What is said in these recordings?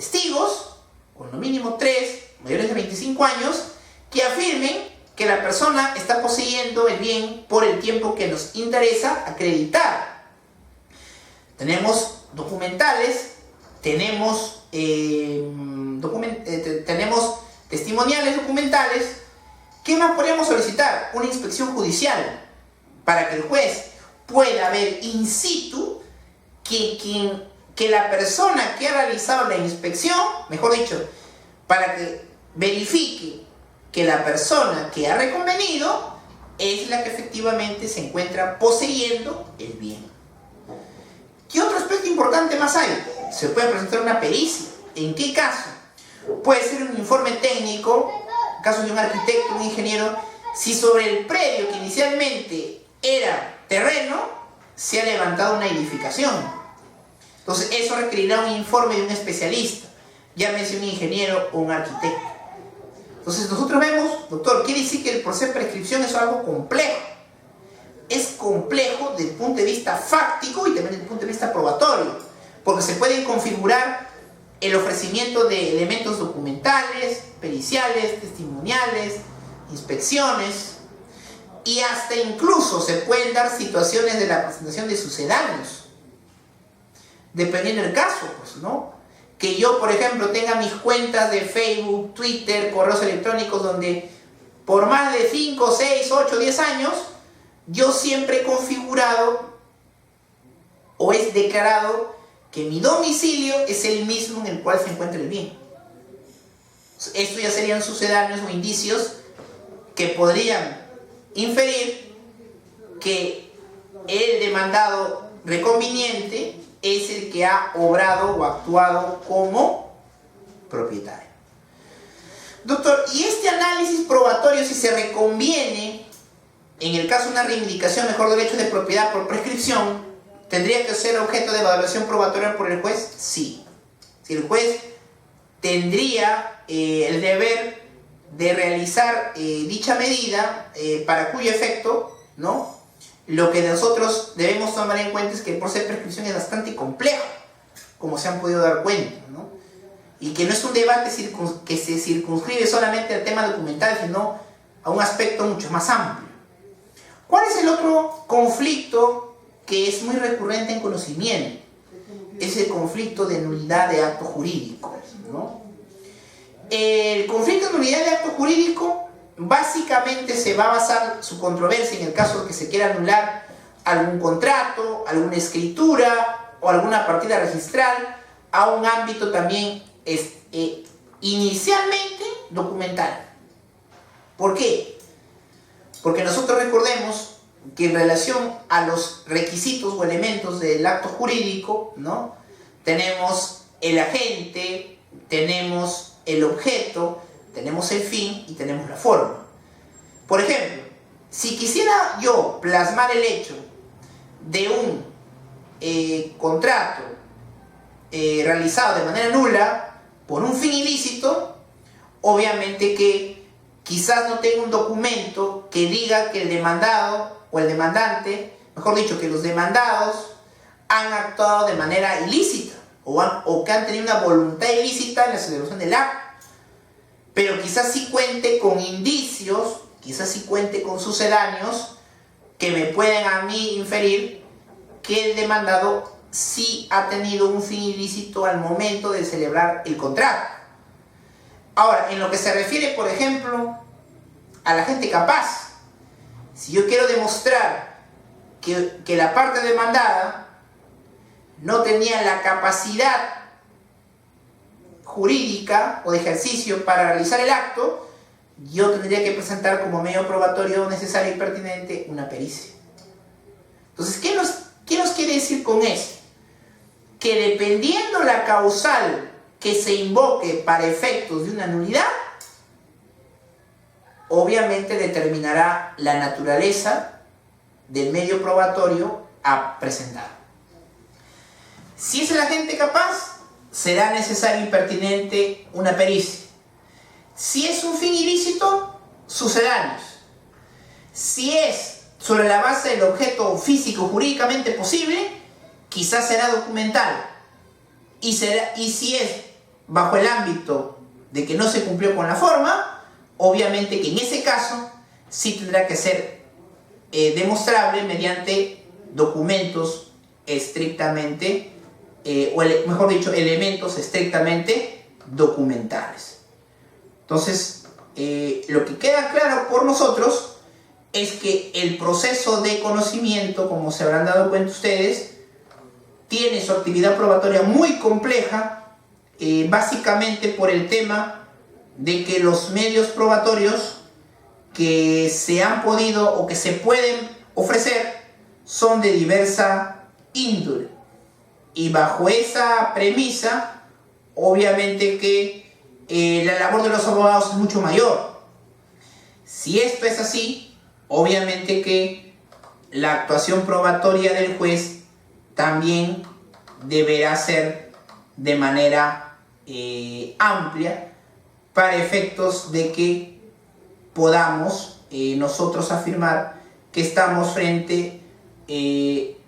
testigos, con lo mínimo 3, mayores de 25 años, que afirmen que la persona está poseyendo el bien por el tiempo que nos interesa acreditar. Tenemos documentales, tenemos testimoniales documentales. ¿Qué más podríamos solicitar? Una inspección judicial para que el juez pueda ver in situ que la persona que ha realizado la inspección, mejor dicho, para que verifique que la persona que ha reconvenido es la que efectivamente se encuentra poseyendo el bien. ¿Qué otro aspecto importante más hay? Se puede presentar una pericia. ¿En qué caso? Puede ser un informe técnico, en caso de un arquitecto, un ingeniero, si sobre el predio que inicialmente era terreno, se ha levantado una edificación. Entonces eso requerirá un informe de un especialista, llámese un ingeniero o un arquitecto. Entonces nosotros vemos, doctor, quiere decir que el proceso de prescripción es algo complejo. Es complejo desde el punto de vista fáctico y también desde el punto de vista probatorio, porque se pueden configurar el ofrecimiento de elementos documentales, periciales, testimoniales, inspecciones, y hasta incluso se pueden dar situaciones de la presentación de sucedáneos, dependiendo del caso, pues, ¿no? Que yo, por ejemplo, tenga mis cuentas de Facebook, Twitter, correos electrónicos, donde por más de 5, 6, 8, 10 años, yo siempre he configurado o es declarado que mi domicilio es el mismo en el cual se encuentra el bien. Esto ya serían sucedáneos o indicios que podrían inferir que el demandado reconveniente es el que ha obrado o actuado como propietario. Doctor, ¿y este análisis probatorio, si se reconviene, en el caso de una reivindicación, mejor derecho de propiedad por prescripción, tendría que ser objeto de valoración probatoria por el juez? Sí. Si el juez tendría el deber de realizar dicha medida, para cuyo efecto, ¿no?, lo que nosotros debemos tomar en cuenta es que el proceso de prescripción es bastante complejo, como se han podido dar cuenta, ¿no? Y que no es un debate que se circunscribe solamente al tema documental, sino a un aspecto mucho más amplio. ¿Cuál es el otro conflicto que es muy recurrente en conocimiento? Es el conflicto de nulidad de acto jurídico, ¿no? El conflicto de nulidad de acto jurídico básicamente se va a basar su controversia en el caso de que se quiera anular algún contrato, alguna escritura o alguna partida registral a un ámbito también inicialmente documental. ¿Por qué? Porque nosotros recordemos que en relación a los requisitos o elementos del acto jurídico, ¿no?, tenemos el agente, tenemos el objeto, tenemos el fin y tenemos la forma. Por ejemplo, si quisiera yo plasmar el hecho de un contrato realizado de manera nula por un fin ilícito, obviamente que quizás no tenga un documento que diga que el demandado o el demandante, mejor dicho, que los demandados han actuado de manera ilícita o que han tenido una voluntad ilícita en la celebración del acto. Pero quizás sí cuente con indicios, quizás sí cuente con sucedáneos que me pueden a mí inferir que el demandado sí ha tenido un fin ilícito al momento de celebrar el contrato. Ahora, en lo que se refiere, por ejemplo, a la gente capaz, si yo quiero demostrar que la parte demandada no tenía la capacidad jurídica o de ejercicio para realizar el acto, yo tendría que presentar como medio probatorio necesario y pertinente una pericia. Entonces, ¿qué nos quiere decir con eso? Que dependiendo la causal que se invoque para efectos de una nulidad, obviamente determinará la naturaleza del medio probatorio a presentar. Si es el agente capaz, será necesario y pertinente una pericia. Si es un fin ilícito, sucedáneos. Si es sobre la base del objeto físico jurídicamente posible, quizás será documental. Y si es bajo el ámbito de que no se cumplió con la forma, obviamente que en ese caso sí tendrá que ser demostrable mediante documentos estrictamente, mejor dicho, elementos estrictamente documentales. Entonces, lo que queda claro por nosotros es que el proceso de conocimiento, como se habrán dado cuenta ustedes, tiene su actividad probatoria muy compleja, básicamente por el tema de que los medios probatorios que se han podido o que se pueden ofrecer son de diversa índole. Y bajo esa premisa, obviamente que la labor de los abogados es mucho mayor. Si esto es así, obviamente que la actuación probatoria del juez también deberá ser de manera amplia para efectos de que podamos nosotros afirmar que estamos frente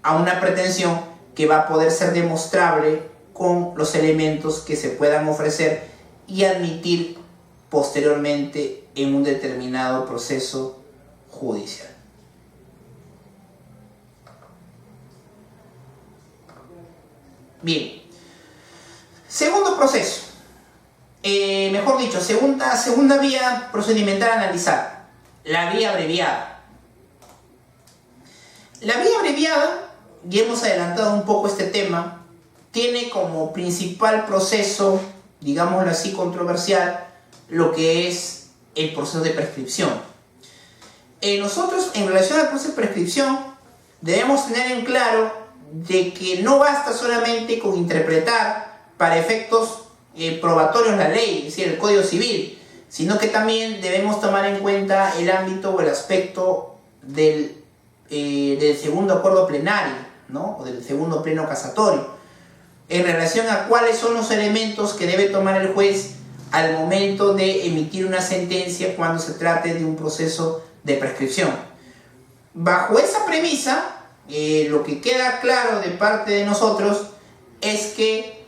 a una pretensión que va a poder ser demostrable con los elementos que se puedan ofrecer y admitir posteriormente en un determinado proceso judicial. Bien, segundo proceso, mejor dicho, segunda vía procedimental a analizar, la vía abreviada. La vía abreviada, y hemos adelantado un poco este tema, tiene como principal proceso, digámoslo así, controversial, lo que es el proceso de prescripción. Nosotros, en relación al proceso de prescripción, debemos tener en claro de que no basta solamente con interpretar para efectos probatorios la ley, es decir, el Código Civil, sino que también debemos tomar en cuenta el ámbito o el aspecto del segundo acuerdo plenario, ¿no? O del segundo pleno casatorio, en relación a cuáles son los elementos que debe tomar el juez al momento de emitir una sentencia cuando se trate de un proceso de prescripción. Bajo esa premisa, lo que queda claro de parte de nosotros es que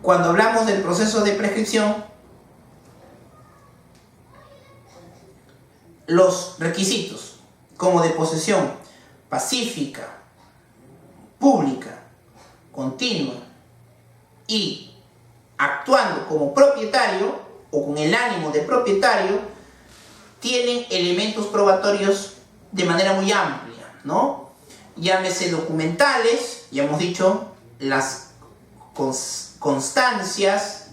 cuando hablamos del proceso de prescripción, los requisitos como de posesión pacífica, pública, continua y actuando como propietario o con el ánimo de propietario tienen elementos probatorios de manera muy amplia, ¿no? Llámese documentales, ya hemos dicho, las constancias,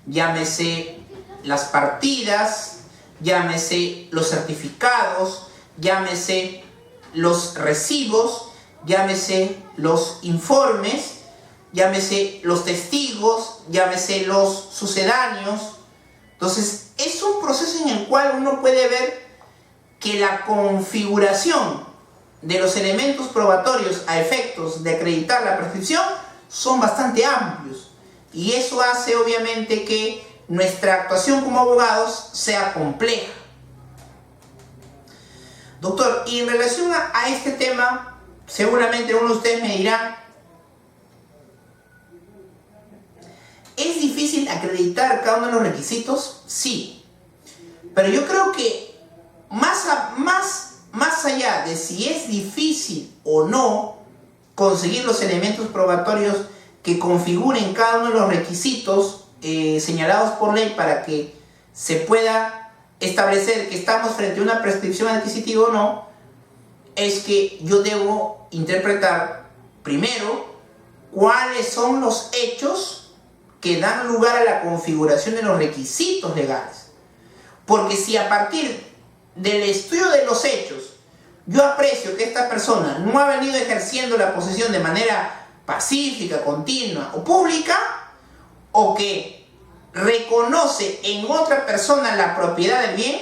llámese las partidas, llámese los certificados, llámese los recibos, llámese los informes, llámese los testigos, llámese los sucedáneos. Entonces, es un proceso en el cual uno puede ver que la configuración de los elementos probatorios a efectos de acreditar la prescripción son bastante amplios. Y eso hace, obviamente, que nuestra actuación como abogados sea compleja. Doctor, y en relación a este tema, seguramente uno de ustedes me dirá, ¿es difícil acreditar cada uno de los requisitos? Sí. Pero yo creo que más allá de si es difícil o no conseguir los elementos probatorios que configuren cada uno de los requisitos señalados por ley para que se pueda establecer que estamos frente a una prescripción adquisitiva o no, es que yo debo interpretar primero cuáles son los hechos que dan lugar a la configuración de los requisitos legales. Porque si a partir del estudio de los hechos yo aprecio que esta persona no ha venido ejerciendo la posesión de manera pacífica, continua o pública, o que reconoce en otra persona la propiedad del bien,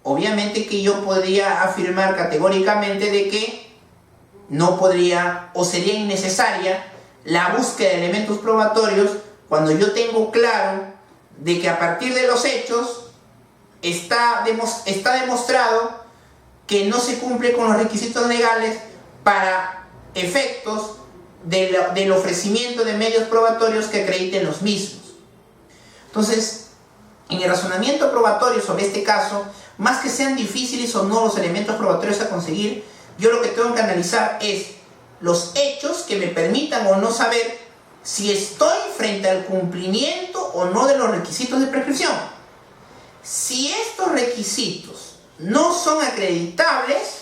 obviamente que yo podría afirmar categóricamente de que no podría o sería innecesaria la búsqueda de elementos probatorios cuando yo tengo claro de que a partir de los hechos está demostrado que no se cumple con los requisitos legales para efectos del ofrecimiento de medios probatorios que acrediten los mismos. Entonces, en el razonamiento probatorio sobre este caso, más que sean difíciles o no los elementos probatorios a conseguir, yo lo que tengo que analizar es los hechos que me permitan o no saber si estoy frente al cumplimiento o no de los requisitos de prescripción. Si estos requisitos no son acreditables,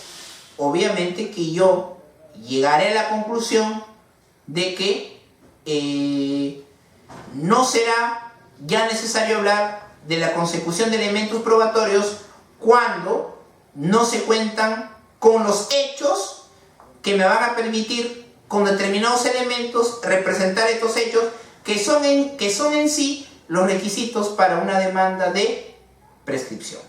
obviamente que yo llegaré a la conclusión de que no será ya necesario hablar de la consecución de elementos probatorios cuando no se cuentan con los hechos que me van a permitir con determinados elementos representar estos hechos que son en sí los requisitos para una demanda de prescripción.